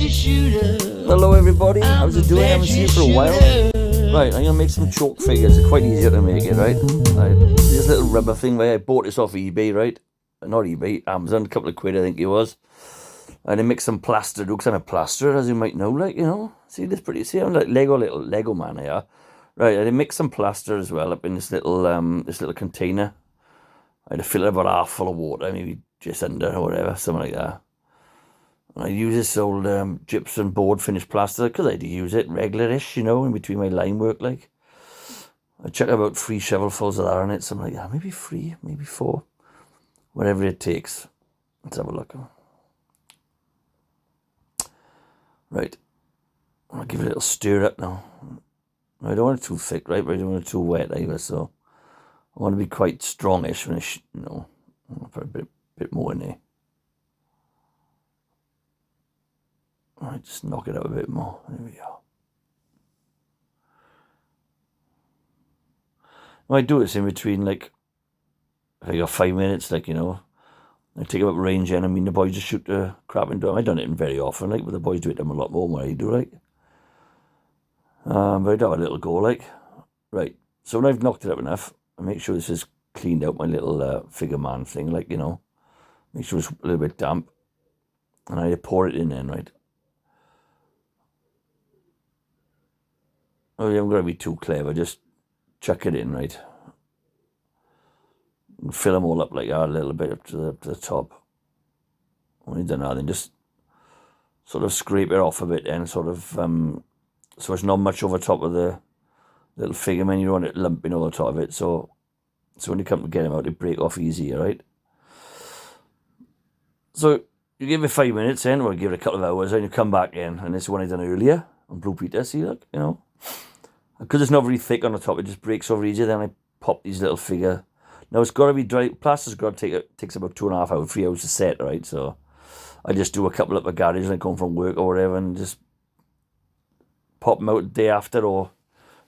veggie shooter. Hello everybody, how's it doing? I haven't seen you for a while. Right, I'm gonna make some chalk figures. It's quite easier to make it, right? This little rubber thing where I bought this off eBay, right? Not eBay, Amazon, a couple of quid I think it was. And I mixed some plaster, because I'm a plasterer, as you might know, like, you know. See this pretty, see I'm like little Lego man here. Right, I mixed some plaster as well up in this little container. I had to fill it about half full of water, maybe just under or whatever, something like that. And I use this old gypsum board finished plaster because I had to use it regular-ish, you know, in between my line work, like. I chuck about 3 shovelfuls of that on it, something like that. Maybe 3, maybe 4. Whatever it takes. Let's have a look. Right. I'll give it a little stir up now. I don't want it too thick, right? But I don't want it too wet either, so I want to be quite strongish when I'll put a bit more in there. Alright, just knock it up a bit more. There we go. I do this in between, like, if I got 5 minutes, like, you know, I take about range and I mean the boys just shoot the crap into them. I don't do it very often, like, but the boys do it them a lot more than what I do, like. But I do have a little go, like. Right, so when I've knocked it up enough, I make sure this is cleaned out my little figure man thing, like, you know. Make sure it's a little bit damp. And I pour it in then, right. Oh, yeah, I'm going to be too clever, just chuck it in, right. And fill them all up like that a little bit up to the top. When you've done that, then just sort of scrape it off a bit and sort of, so it's not much over top of the little figure man. You don't want it lumping over the top of it, so when you come to get them out, they break off easier, right? So you give it 5 minutes then, or give it a couple of hours, and you come back in, and this is one I done earlier on Blue Peter, see, look, you know. Because it's not very thick on the top, it just breaks over easier. Then I pop these little figure. Now it's got to be dry. Plaster's got to takes about 2.5 hours, 3 hours to set, right? So I just do a couple up a garage and I come from work or whatever, and just pop them out the day after or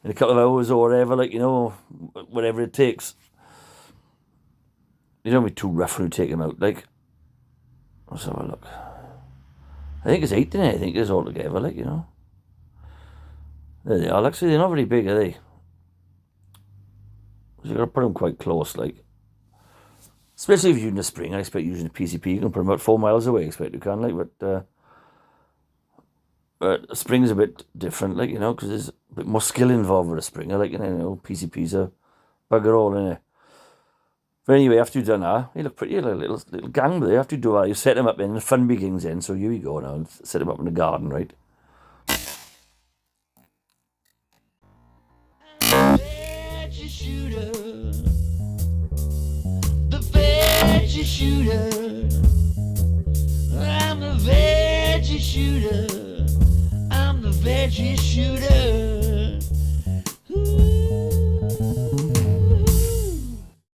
in a couple of hours or whatever, like, you know, whatever it takes. You don't be too rough when you take them out, like. Let's have a look. I think it's 8 in it. I think it's all together, like, you know. There they are. Actually, they're not very big, are they? So you've got to put them quite close, like. Especially if you're using a spring. I expect using a PCP, you can put them about 4 miles away, I expect you can, like, but a spring's a bit different, like, you know, because there's a bit more skill involved with a spring. Like, you know, PCP's a bugger all, innit? But anyway, after you've done that, they look pretty, like a little gang there. After you do that, you set them up in, and the fun begins then. So here we go now, set them up in the garden, right? Veggie shooter, the veggie shooter. I'm the veggie shooter. I'm the veggie shooter.